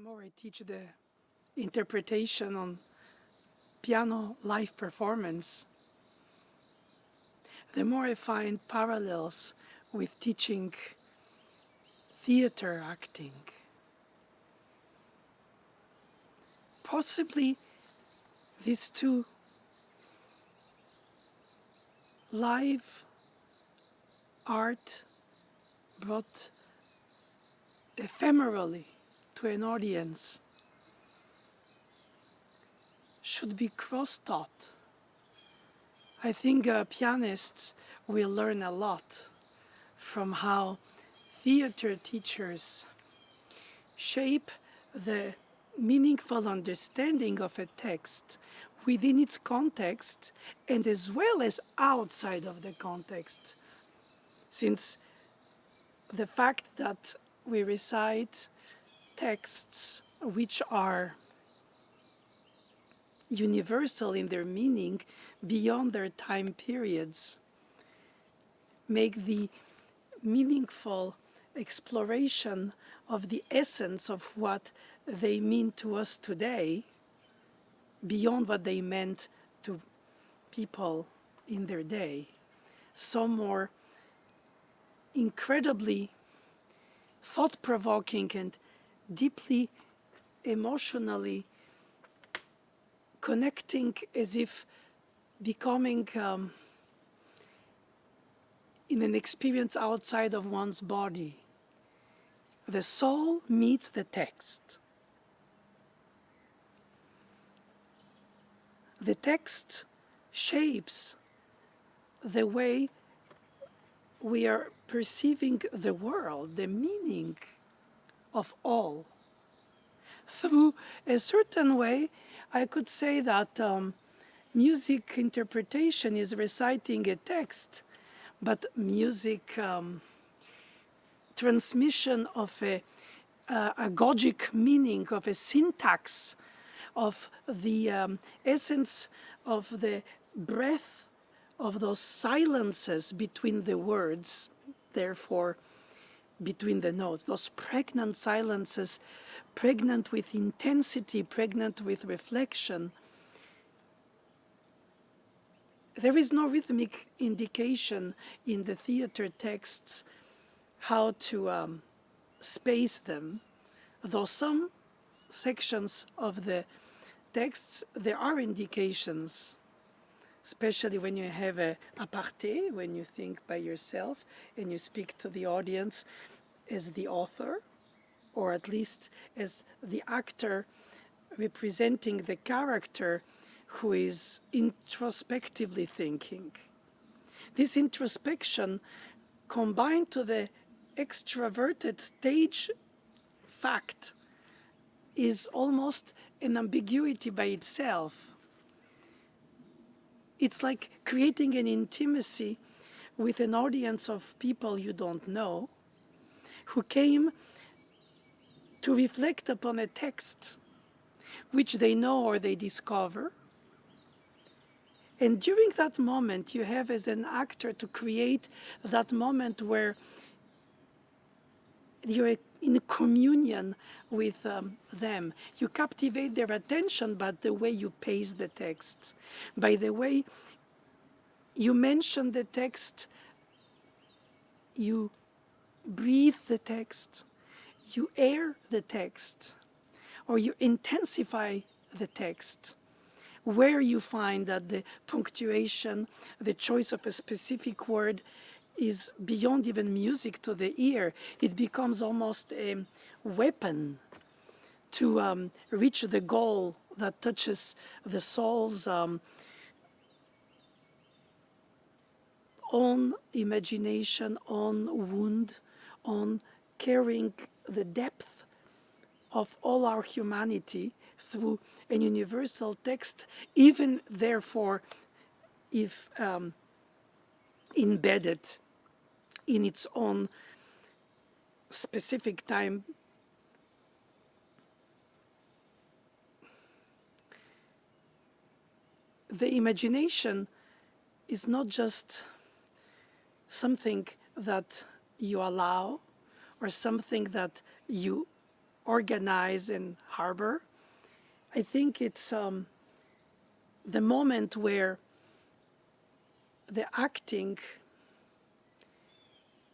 more I teach the interpretation on piano live performance, the more I find parallels with teaching theater acting. Possibly these two live art brought ephemerally to an audience should be cross-taught. I think pianists will learn a lot from how theater teachers shape the meaningful understanding of a text within its context and as well as outside of the context. Since the fact that we recite texts which are universal in their meaning beyond their time periods make the meaningful exploration of the essence of what they mean to us today beyond what they meant to people in their day so more incredibly thought-provoking and deeply emotionally connecting, as if becoming in an experience outside of one's body. The soul meets the text. The text shapes the way we are perceiving the world, the meaning of all. Through a certain way, I could say that music interpretation is reciting a text, but music transmission of a agogic meaning, of a syntax, of the essence of the breath of those silences between the words, therefore between the notes, those pregnant silences, pregnant with intensity, pregnant with reflection. There is no rhythmic indication in the theater texts how to space them, though some sections of the texts there are indications, especially when you have a aparté, when you think by yourself and you speak to the audience as the author, or at least as the actor representing the character who is introspectively thinking. This introspection combined to the extroverted stage fact is almost an ambiguity by itself. It's like creating an intimacy with an audience of people you don't know, who came to reflect upon a text which they know or they discover. And during that moment, you have as an actor to create that moment where you're in communion with them. You captivate their attention by the way you pace the text, by the way you mention the text, you breathe the text, you air the text, or you intensify the text, where you find that the punctuation, the choice of a specific word is beyond even music to the ear. It becomes almost a weapon to reach the goal that touches the soul's own imagination, own wound, on carrying the depth of all our humanity through an universal text, even therefore if embedded in its own specific time. The imagination is not just something that you allow or something that you organize and harbor. I think it's the moment where the acting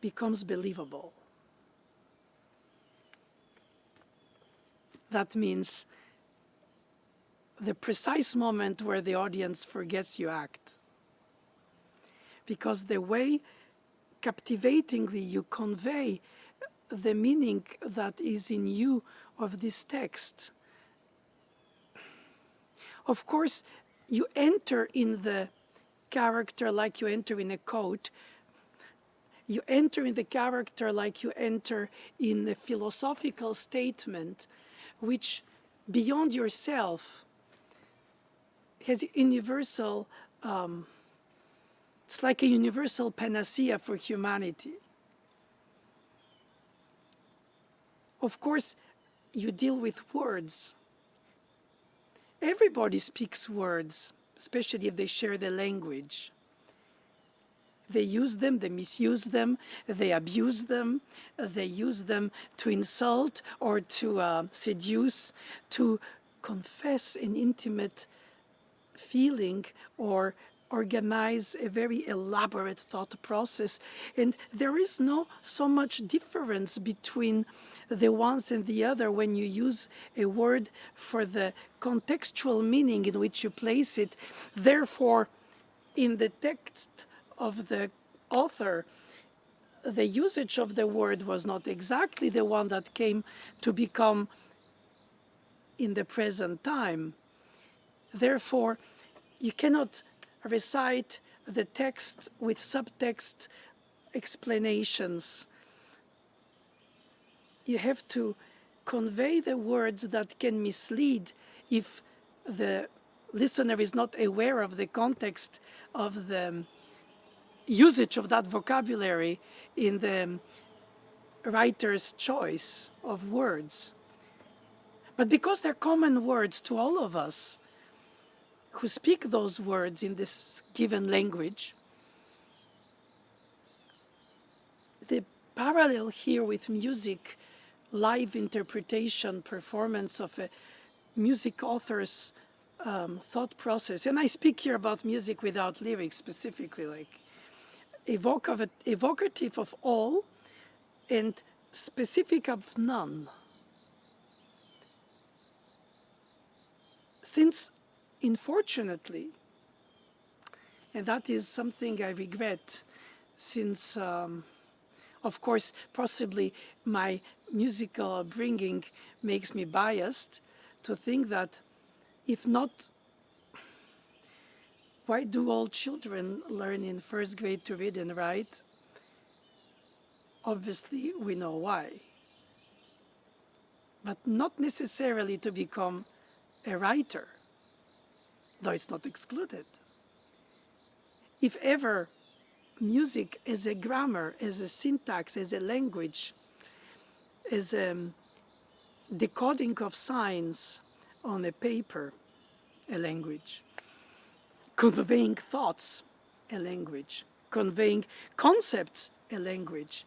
becomes believable. That means the precise moment where the audience forgets you act. Because the way captivatingly you convey the meaning that is in you of this text. Of course, you enter in the character like you enter in a coat. You enter in the character like you enter in a philosophical statement, which beyond yourself has universal, it's like a universal panacea for humanity. Of course, you deal with words. Everybody speaks words, especially if they share the language. They use them, they misuse them, they abuse them, they use them to insult or to seduce, to confess an intimate feeling or organize a very elaborate thought process. And there is no so much difference between the ones and the other when you use a word for the contextual meaning in which you place it. Therefore, in the text of the author, the usage of the word was not exactly the one that came to become in the present time. Therefore, you cannot recite the text with subtext explanations. You have to convey the words that can mislead if the listener is not aware of the context of the usage of that vocabulary in the writer's choice of words. But because they're common words to all of us who speak those words in this given language, the parallel here with music, live interpretation, performance of a music author's thought process, and I speak here about music without lyrics specifically, like evocative of all and specific of none. Since, unfortunately, and that is something I regret, since, of course, possibly my musical upbringing makes me biased to think that if not, why do all children learn in first grade to read and write? Obviously, we know why. But not necessarily to become a writer, though it's not excluded. If ever music as a grammar, as a syntax, as a language, as a decoding of signs on a paper, a language, conveying thoughts, a language, conveying concepts, a language,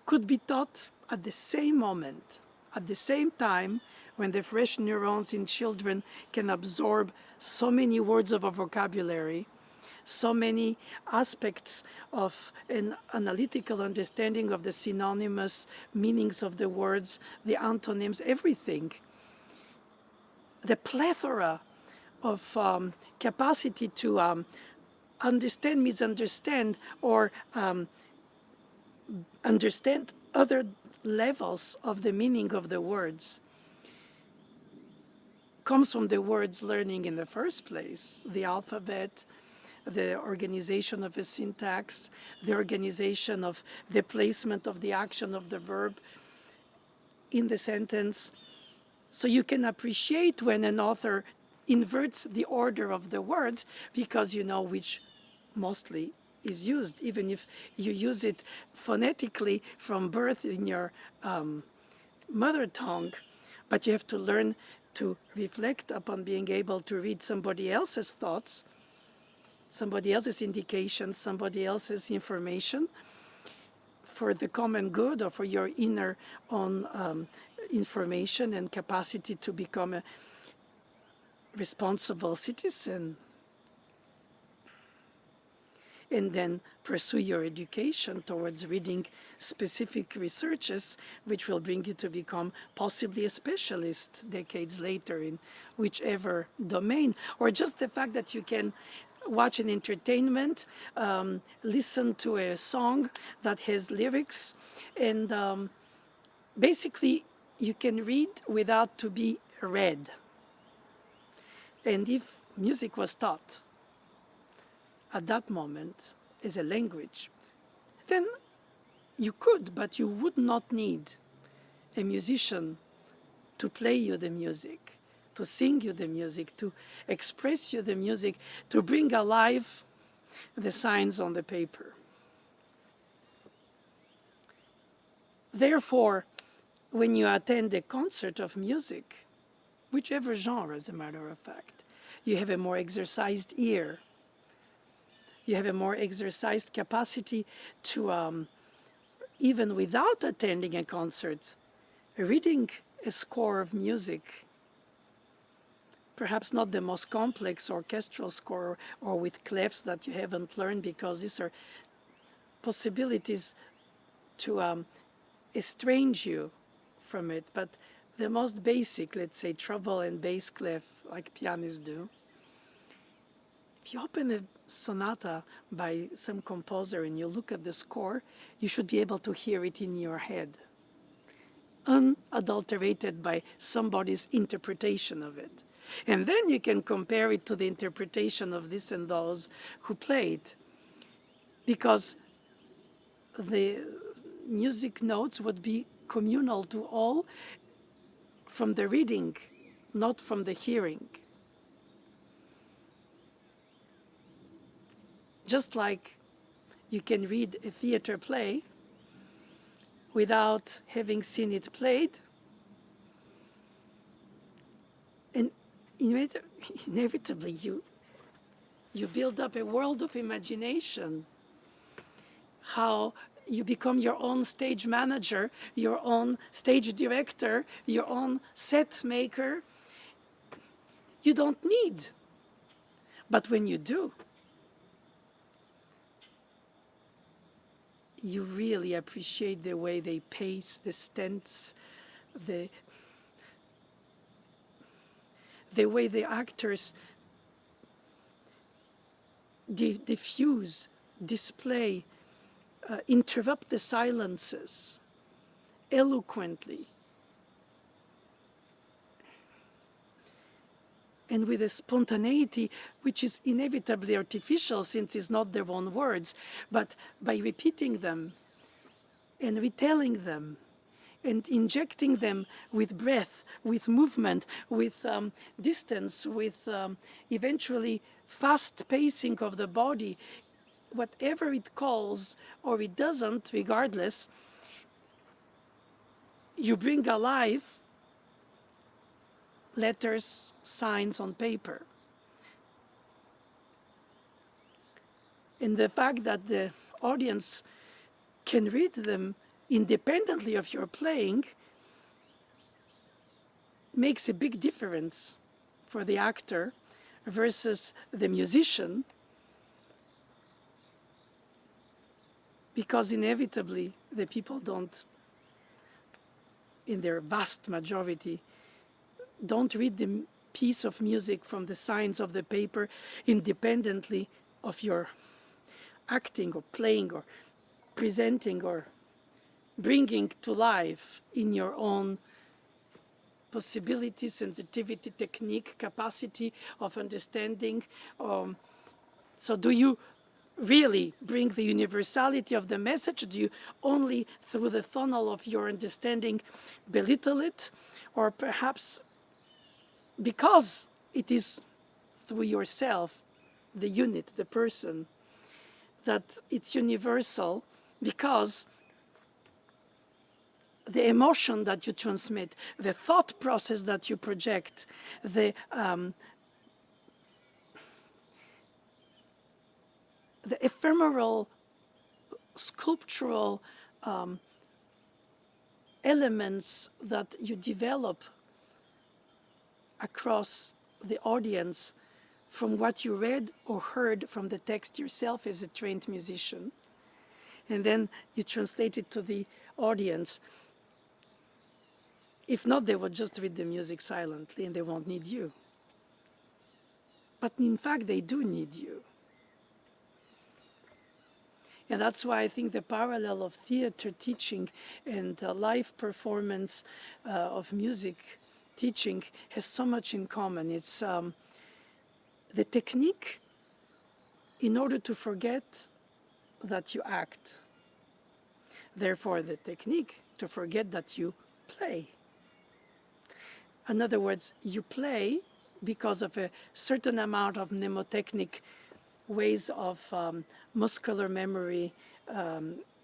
could be taught at the same moment, at the same time, when the fresh neurons in children can absorb so many words of a vocabulary, so many aspects of an analytical understanding of the synonymous meanings of the words, the antonyms, everything. The plethora of capacity to understand, misunderstand, or understand other levels of the meaning of the words comes from the words learning in the first place, the alphabet, the organization of a syntax, the organization of the placement of the action of the verb in the sentence. So you can appreciate when an author inverts the order of the words because you know which mostly is used, even if you use it phonetically from birth in your mother tongue, but you have to learn to reflect upon being able to read somebody else's thoughts, somebody else's indications, somebody else's information for the common good or for your inner own information and capacity to become a responsible citizen, and then pursue your education towards reading specific researches which will bring you to become possibly a specialist decades later in whichever domain, or just the fact that you can watch an entertainment, listen to a song that has lyrics, and basically you can read without to be read. And if music was taught at that moment as a language, then you could, but you would not need a musician to play you the music, to sing you the music, to express you the music, to bring alive the signs on the paper. Therefore, when you attend a concert of music, whichever genre as a matter of fact, you have a more exercised ear. You have a more exercised capacity to, even without attending a concert, reading a score of music, perhaps not the most complex orchestral score or with clefs that you haven't learned, because these are possibilities to estrange you from it, but the most basic, let's say, treble and bass clef, like pianists do. If you open a sonata by some composer and you look at the score, you should be able to hear it in your head, unadulterated by somebody's interpretation of it. And then you can compare it to the interpretation of this and those who played, because the music notes would be communal to all from the reading, not from the hearing. Just like you can read a theater play without having seen it played, and inevitably you build up a world of imagination, how you become your own stage manager, your own stage director, your own set maker. You don't need. But when you do, you really appreciate the way they pace, the stents, the way the actors diffuse, display, interrupt the silences eloquently and with a spontaneity which is inevitably artificial, since it's not their own words, but by repeating them and retelling them and injecting them with breath, with movement, with distance, with eventually fast pacing of the body, whatever it calls or it doesn't, regardless, you bring alive letters, signs on paper. And the fact that the audience can read them independently of your playing makes a big difference for the actor versus the musician, because inevitably the people don't, in their vast majority, don't read the piece of music from the signs of the paper independently of your acting or playing or presenting or bringing to life in your own possibility, sensitivity, technique, capacity of understanding. So do you really bring the universality of the message? Do you only through the funnel of your understanding belittle it? Or perhaps because it is through yourself, the unit, the person, that it's universal, because the emotion that you transmit, the thought process that you project, the ephemeral, sculptural elements that you develop across the audience from what you read or heard from the text yourself as a trained musician, and then you translate it to the audience. If not, they will just read the music silently and they won't need you. But in fact, they do need you. And that's why I think the parallel of theater teaching and live performance of music teaching has so much in common. It's the technique in order to forget that you act. Therefore, the technique to forget that you play. In other words, you play because of a certain amount of mnemotechnic ways of muscular memory,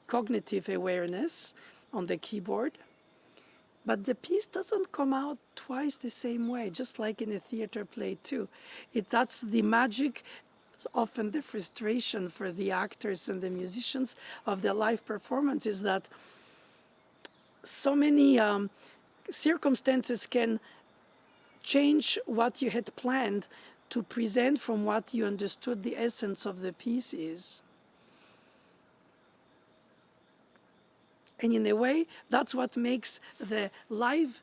cognitive awareness on the keyboard. But the piece doesn't come out twice the same way, just like in a theater play too. That's the magic, often the frustration for the actors and the musicians of the live performance, is that so many circumstances can change what you had planned to present from what you understood the essence of the piece is. And in a way, that's what makes the live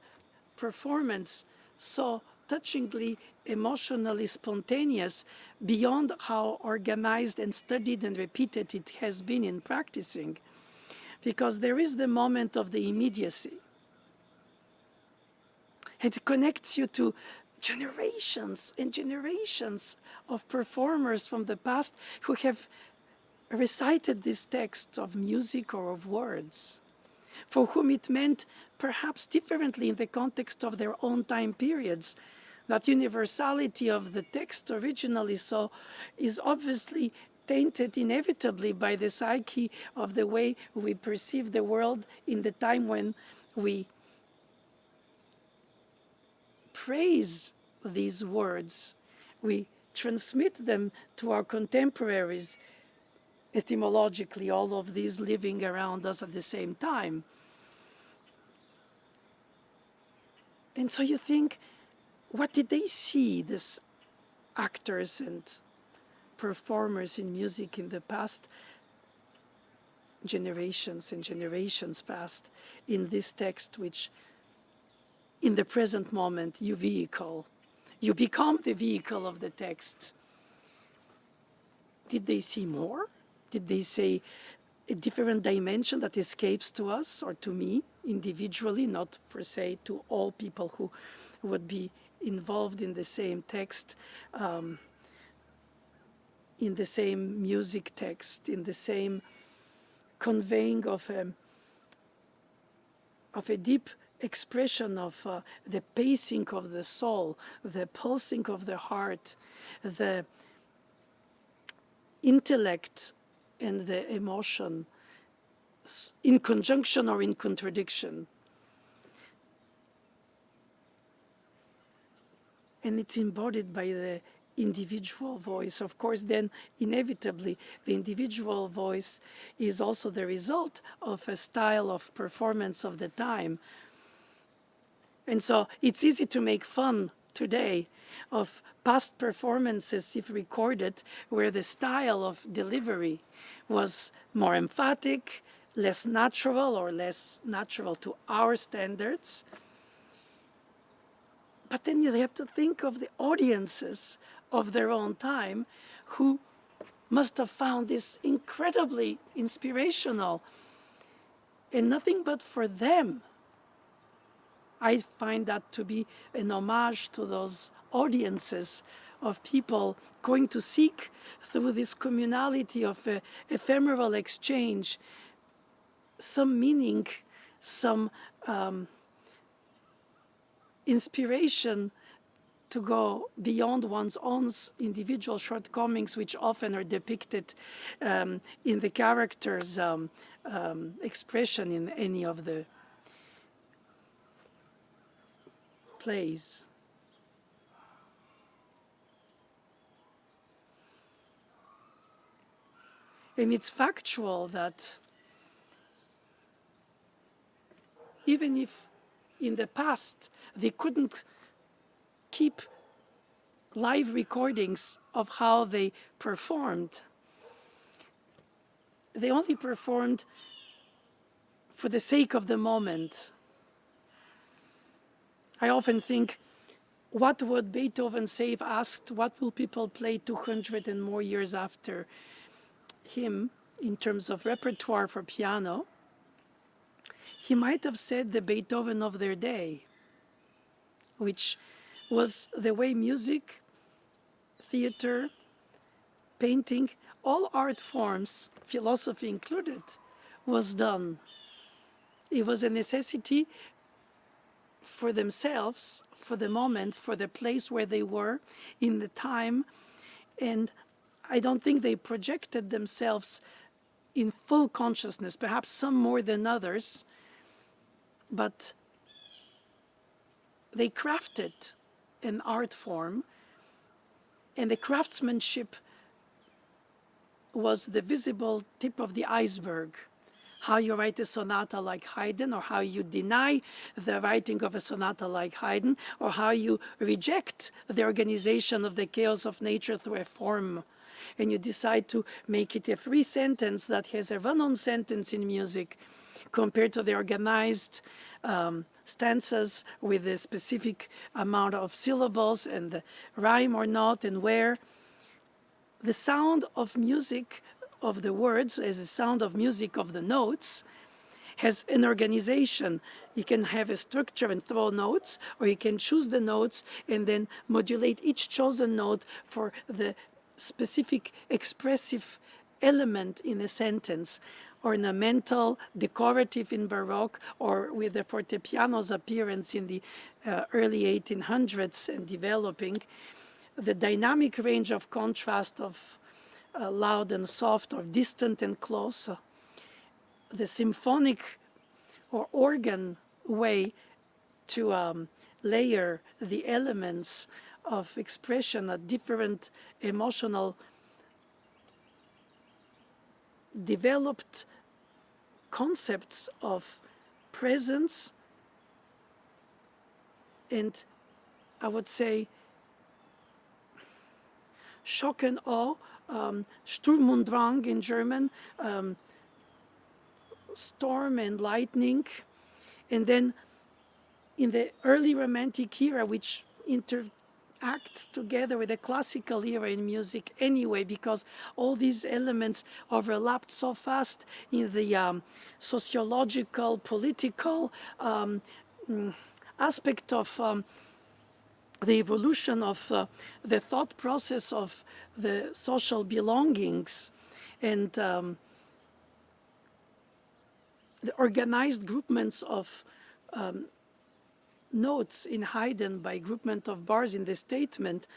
performance so touchingly, emotionally spontaneous, beyond how organized and studied and repeated it has been in practicing. Because there is the moment of the immediacy. It connects you to generations and generations of performers from the past who have recited these texts of music or of words, for whom it meant perhaps differently in the context of their own time periods. That universality of the text originally so is obviously tainted inevitably by the psyche of the way we perceive the world in the time when we praise these words. We transmit them to our contemporaries etymologically, all of these living around us at the same time. And so you think, what did they see, these actors and performers in music in the past generations and generations past, in this text which in the present moment you vehicle? You become the vehicle of the text. Did they see more? Did they say a different dimension that escapes to us or to me individually, not per se to all people who would be involved in the same text, in the same music text, in the same conveying of a deep expression of the pacing of the soul, the pulsing of the heart, the intellect and the emotion in conjunction or in contradiction. And it's embodied by the individual voice. Of course, then inevitably the individual voice is also the result of a style of performance of the time. And so it's easy to make fun today of past performances, if recorded, where the style of delivery was more emphatic, less natural, or less natural to our standards. But then you have to think of the audiences of their own time who must have found this incredibly inspirational. And nothing but for them, I find that to be an homage to those audiences of people going to seek through this communality of ephemeral exchange some meaning, some inspiration to go beyond one's own individual shortcomings, which often are depicted in the character's expression in any of the plays. And it's factual that even if in the past they couldn't keep live recordings of how they performed. They only performed for the sake of the moment. I often think, what would Beethoven say if asked what will people play 200 and more years after him in terms of repertoire for piano? He might have said the Beethoven of their day, which was the way music, theater, painting, all art forms, philosophy included, was done. It was a necessity for themselves, for the moment, for the place where they were in the time, and I don't think they projected themselves in full consciousness, perhaps some more than others, but they crafted an art form, and the craftsmanship was the visible tip of the iceberg. How you write a sonata like Haydn, or how you deny the writing of a sonata like Haydn, or how you reject the organization of the chaos of nature through a form, and you decide to make it a free sentence that has a run-on sentence in music compared to the organized stanzas with a specific amount of syllables and the rhyme or not, and where the sound of music of the words as the sound of music of the notes has an organization. You can have a structure and throw notes, or you can choose the notes and then modulate each chosen note for the specific expressive element in a sentence, ornamental, decorative in Baroque, or with the fortepiano's appearance in the early 1800s and developing, the dynamic range of contrast of loud and soft, or distant and close, the symphonic or organ way to layer the elements of expression at different emotional developed concepts of presence and, I would say, shock and awe, Sturm und Drang in German, storm and lightning. And then in the early Romantic era, which interacts together with the classical era in music anyway, because all these elements overlapped so fast in the sociological, political aspect of the evolution of the thought process of the social belongings and the organized groupments of notes in Haydn by groupment of bars in the statement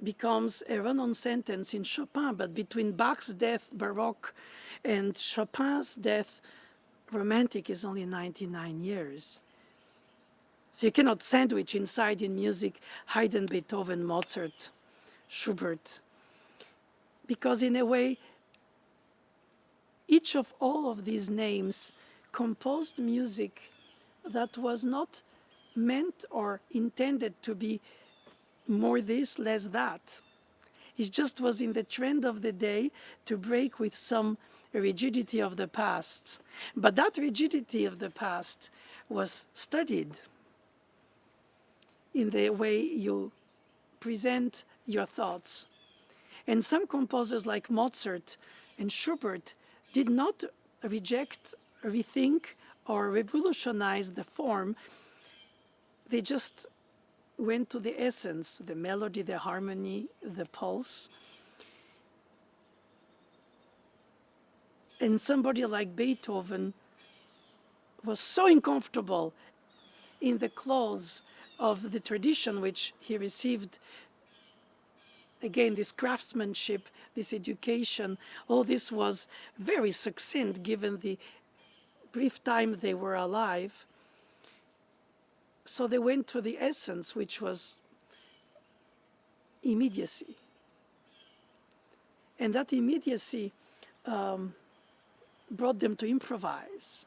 becomes a run-on sentence in Chopin, but between Bach's death, Baroque, and Chopin's death, Romantic, is only 99 years. So you cannot sandwich inside in music Haydn, Beethoven, Mozart, Schubert, because in a way, each of all of these names composed music that was not meant or intended to be more this, less that. It just was in the trend of the day to break with some rigidity of the past. But that rigidity of the past was studied in the way you present your thoughts. And some composers like Mozart and Schubert did not reject, rethink, or revolutionize the form. They just went to the essence, the melody, the harmony, the pulse. And somebody like Beethoven was so uncomfortable in the clothes of the tradition which he received. Again, this craftsmanship, this education, all this was very succinct given the brief time they were alive. So they went to the essence, which was immediacy. And that immediacy brought them to improvise.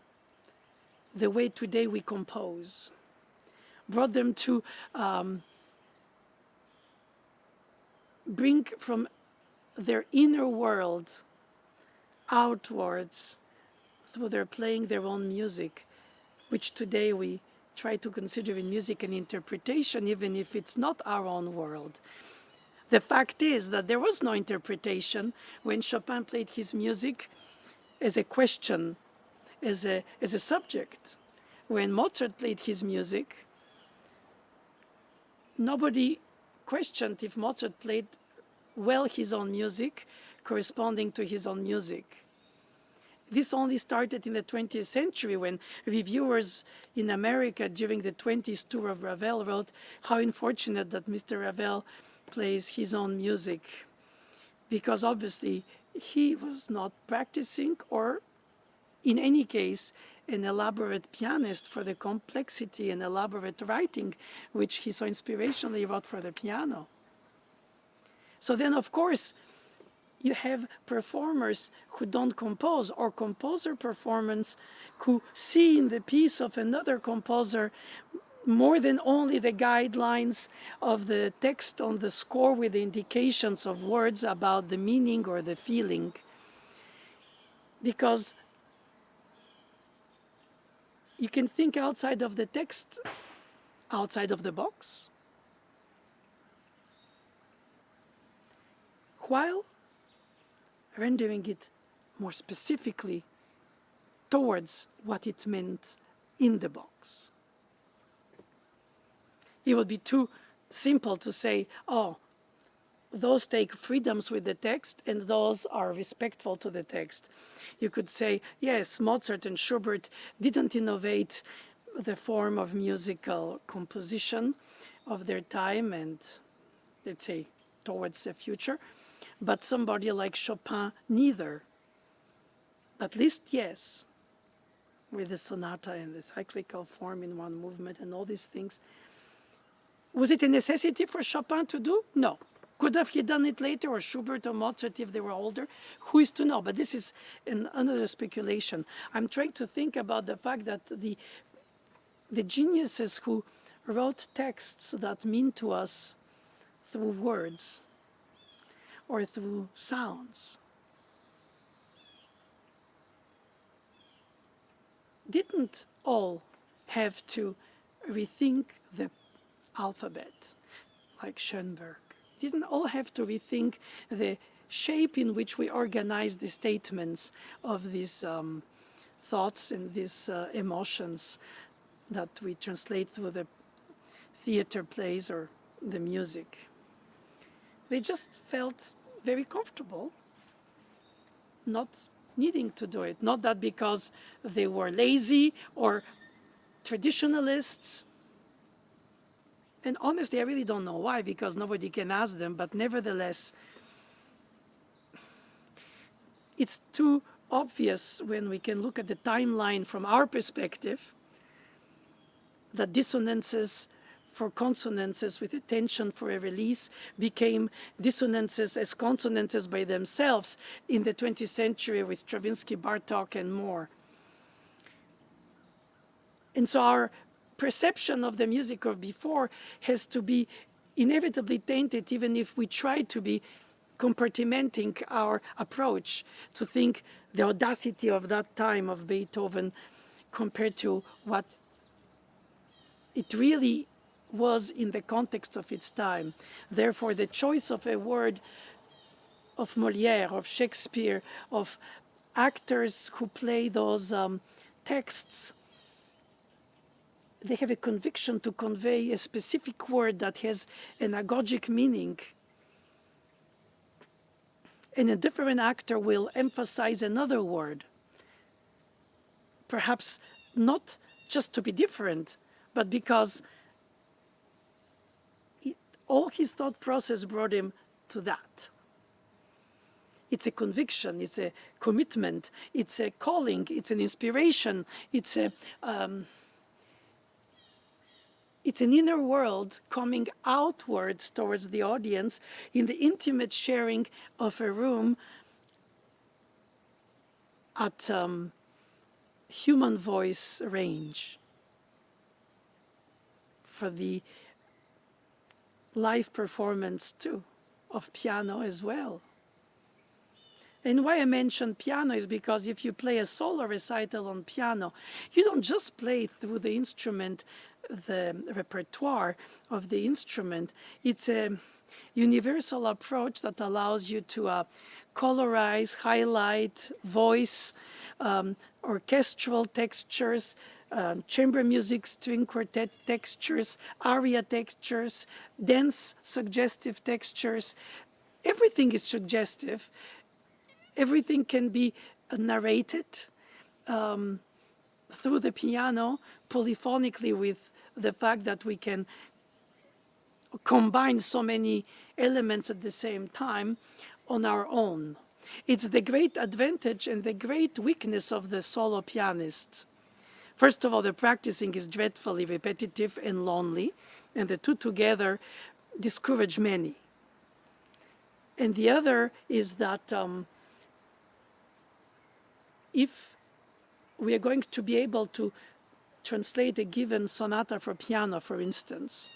the way today we compose, brought them to bring from their inner world outwards through their playing their own music, which today we try to consider in music an interpretation, even if it's not our own world. The fact is that there was no interpretation when Chopin played his music as a question, as a subject. When Mozart played his music, nobody questioned if Mozart played well his own music, corresponding to his own music. This only started in the 20th century when reviewers in America during the 20th tour of Ravel wrote how unfortunate that Mr. Ravel plays his own music, because obviously he was not practicing or in any case an elaborate pianist for the complexity and elaborate writing which he so inspirationally wrote for the piano. So then of course you have performers who don't compose, or composer performance who see in the piece of another composer more than only the guidelines of the text on the score with the indications of words about the meaning or the feeling. Because you can think outside of the text, outside of the box, while rendering it more specifically towards what it meant in the box. It would be too simple to say, oh, those take freedoms with the text and those are respectful to the text. You could say, yes, Mozart and Schubert didn't innovate the form of musical composition of their time and, let's say, towards the future, but somebody like Chopin neither. At least, yes, with the sonata and the cyclical form in one movement and all these things. Was it a necessity for Chopin to do? No. Could have he done it later, or Schubert or Mozart if they were older? Who is to know? But this is another speculation. I'm trying to think about the fact that the geniuses who wrote texts that mean to us through words or through sounds didn't all have to rethink the alphabet, like Schoenberg. Didn't all have to rethink the shape in which we organize the statements of these thoughts and these emotions that we translate through the theater plays or the music. They just felt very comfortable not needing to do it. Not that because they were lazy or traditionalists. And honestly, I really don't know why, because nobody can ask them, but nevertheless, it's too obvious when we can look at the timeline from our perspective that dissonances for consonances with attention for a release became dissonances as consonances by themselves in the 20th century with Stravinsky, Bartók, and more. And so our perception of the music of before has to be inevitably tainted, even if we try to be compartmenting our approach to think the audacity of that time of Beethoven compared to what it really was in the context of its time. Therefore, the choice of a word of Molière, of Shakespeare, of actors who play those texts, they have a conviction to convey a specific word that has an agogic meaning. And a different actor will emphasize another word. Perhaps not just to be different, but because all his thought process brought him to that. It's a conviction, it's a commitment, it's a calling, it's an inspiration, it's an inner world coming outwards towards the audience in the intimate sharing of a room at human voice range, for the live performance too of piano as well. And why I mention piano is because if you play a solo recital on piano, you don't just play through the instrument, the repertoire of the instrument. It's a universal approach that allows you to colorize, highlight, voice, orchestral textures, chamber music, string quartet textures, aria textures, dance suggestive textures. Everything is suggestive. Everything can be narrated through the piano polyphonically, with the fact that we can combine so many elements at the same time on our own. It's the great advantage and the great weakness of the solo pianist. First of all, the practicing is dreadfully repetitive and lonely, and the two together discourage many. And the other is that if we are going to be able to translate a given sonata for piano, for instance,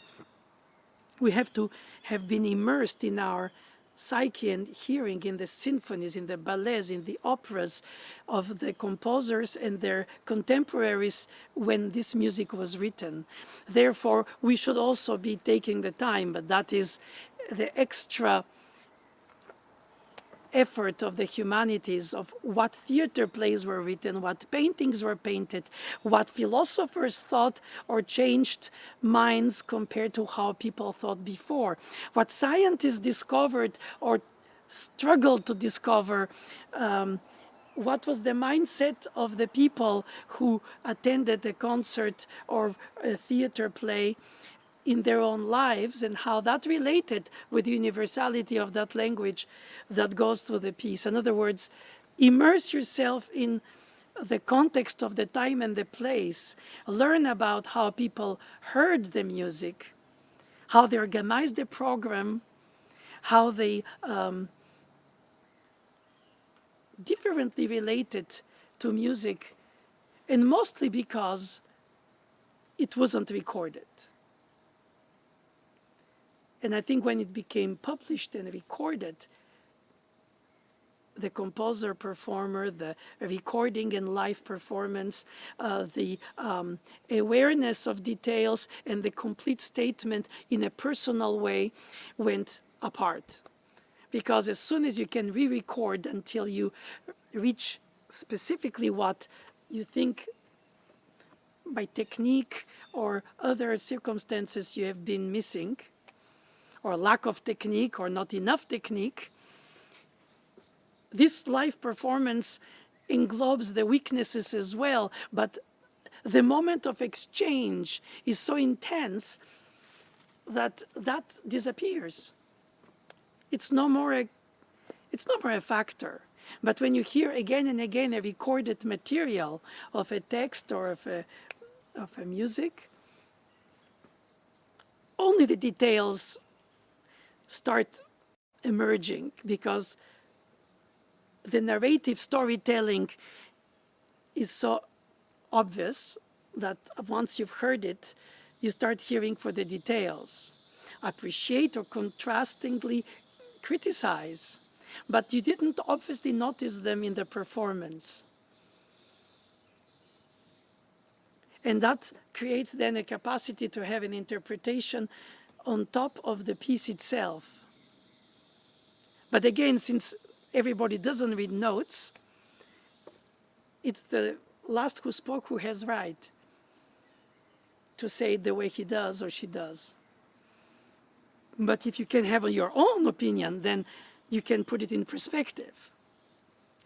we have to have been immersed in our psyche and hearing in the symphonies, in the ballets, in the operas of the composers and their contemporaries when this music was written. Therefore, we should also be taking the time, but that is the extra effort of the humanities, of what theater plays were written, what paintings were painted, what philosophers thought or changed minds compared to how people thought before, what scientists discovered or struggled to discover, what was the mindset of the people who attended a concert or a theater play in their own lives, and how that related with the universality of that language that goes through the piece. In other words, immerse yourself in the context of the time and the place. Learn about how people heard the music, how they organized the program, how they differently related to music, and mostly because it wasn't recorded. And I think when it became published and recorded, the composer, performer, the recording and live performance, the awareness of details and the complete statement in a personal way went apart. Because as soon as you can re-record until you reach specifically what you think by technique or other circumstances you have been missing, or lack of technique or not enough technique, this live performance englobes the weaknesses as well, but the moment of exchange is so intense that that disappears. It's no more a factor. But when you hear again and again a recorded material of a text or of a music, only the details start emerging, because the narrative storytelling is so obvious that once you've heard it, you start hearing for the details. Appreciate or contrastingly criticize, but you didn't obviously notice them in the performance. And that creates then a capacity to have an interpretation on top of the piece itself. But again, since everybody doesn't read notes, it's the last who spoke who has right to say it the way he does or she does. But if you can have your own opinion, then you can put it in perspective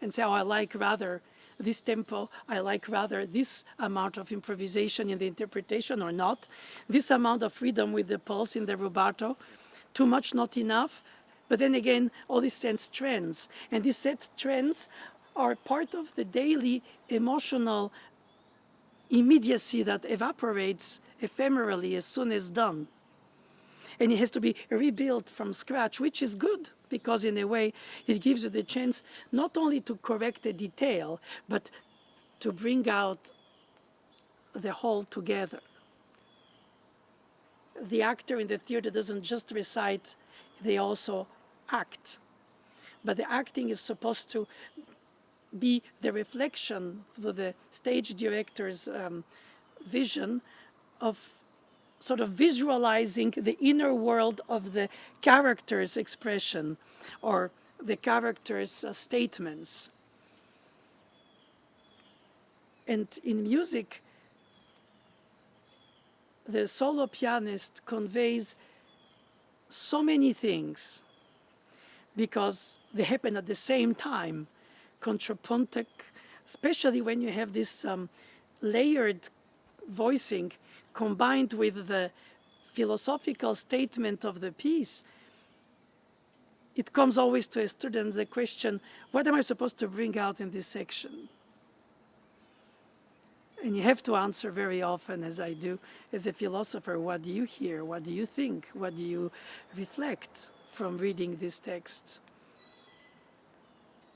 and say, oh, I like rather this tempo, I like rather this amount of improvisation in the interpretation or not, this amount of freedom with the pulse in the rubato, too much, not enough. But then again, all these sense trends, and these set trends are part of the daily emotional immediacy that evaporates ephemerally as soon as done. And it has to be rebuilt from scratch, which is good, because in a way it gives you the chance not only to correct a detail, but to bring out the whole together. The actor in the theater doesn't just recite, they also act. But the acting is supposed to be the reflection through the stage director's vision of sort of visualizing the inner world of the character's expression or the character's statements. And in music, the solo pianist conveys so many things because they happen at the same time. Contrapuntic, especially when you have this layered voicing combined with the philosophical statement of the piece, it comes always to a student the question, what am I supposed to bring out in this section? And you have to answer very often, as I do, as a philosopher, what do you hear? What do you think? What do you reflect from reading this text?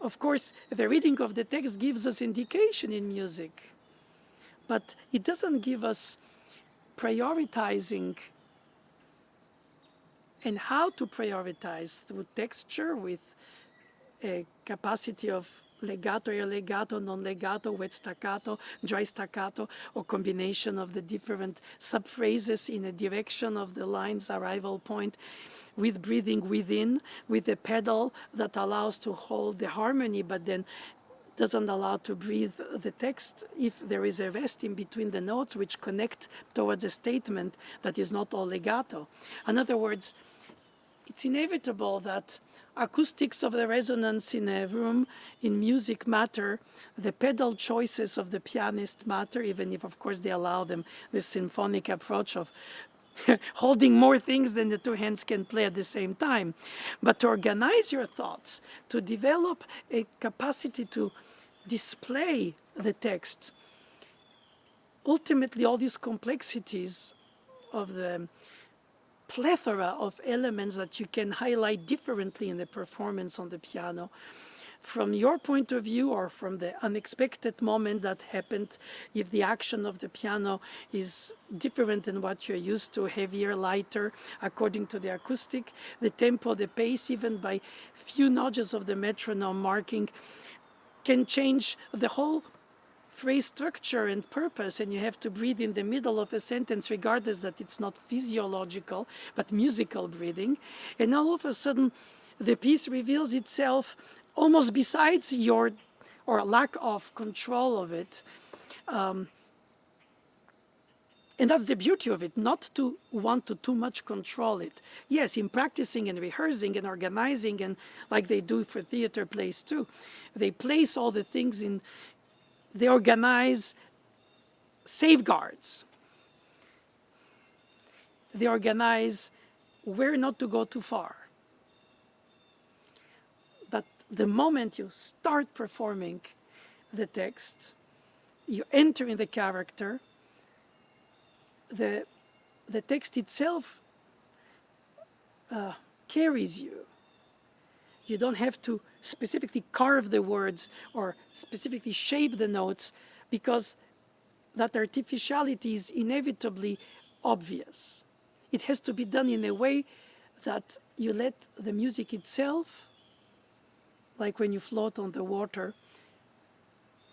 Of course, the reading of the text gives us indication in music, but it doesn't give us prioritizing and how to prioritize through texture with a capacity of legato, air legato, non-legato, wet staccato, dry staccato, or combination of the different subphrases in a direction of the line's arrival point, with breathing within, with a pedal that allows to hold the harmony, but then doesn't allow to breathe the text if there is a rest in between the notes which connect towards a statement that is not all legato. In other words, it's inevitable that acoustics of the resonance in a room in music matter, the pedal choices of the pianist matter, even if of course they allow them this symphonic approach of holding more things than the two hands can play at the same time. But to organize your thoughts, to develop a capacity to display the text, ultimately all these complexities of the plethora of elements that you can highlight differently in the performance on the piano, from your point of view or from the unexpected moment that happened, if the action of the piano is different than what you're used to, heavier, lighter, according to the acoustic, the tempo, the pace, even by few nudges of the metronome marking, can change the whole phrase structure and purpose, and you have to breathe in the middle of a sentence regardless that it's not physiological but musical breathing, and all of a sudden the piece reveals itself almost besides your or lack of control of it. And that's the beauty of it, not to want to too much control it. Yes, in practicing and rehearsing and organizing, and like they do for theater plays too, they place all the things in, they organize safeguards. They organize where not to go too far. But the moment you start performing the text, you enter in the character, the text itself carries you. You don't have to specifically carve the words or specifically shape the notes, because that artificiality is inevitably obvious. It has to be done in a way that you let the music itself, like when you float on the water,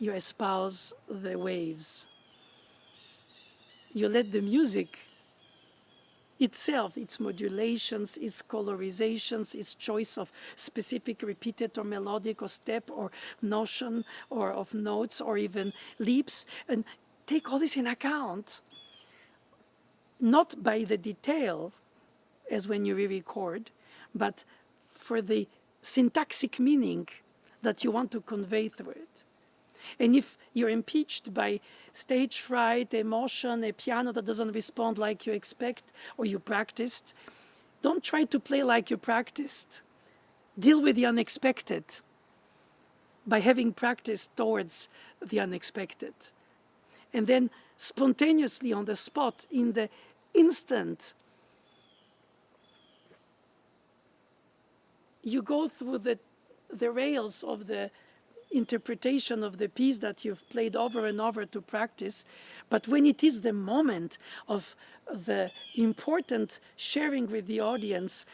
you espouse the waves. You let the music itself, its modulations, its colorizations, its choice of specific repeated or melodic or step or notion or of notes or even leaps, and take all this in account, not by the detail as when you re-record, but for the syntactic meaning that you want to convey through it. And if you're impeached by stage fright, emotion, a piano that doesn't respond like you expect or you practiced, don't try to play like you practiced. Deal with the unexpected by having practiced towards the unexpected. And then spontaneously on the spot, in the instant, you go through the rails of the interpretation of the piece that you've played over and over to practice, But when it is the moment of the important sharing with the audience,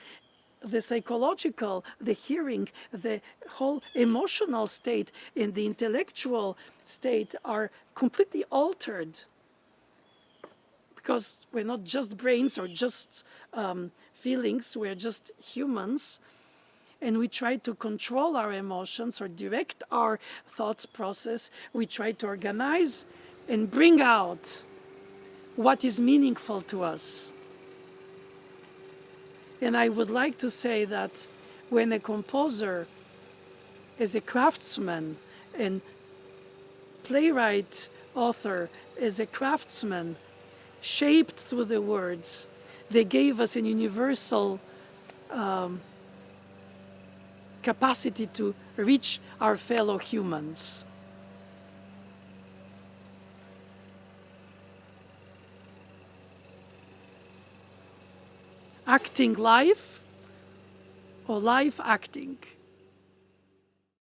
the psychological, the hearing, the whole emotional state and the intellectual state are completely altered, because we're not just brains or just feelings, we're just humans, and we try to control our emotions or direct our thoughts process. We try to organize and bring out what is meaningful to us. And I would like to say that when a composer is a craftsman and playwright, author is a craftsman, shaped through the words, they gave us an universal capacity to reach our fellow humans. Acting life or life acting.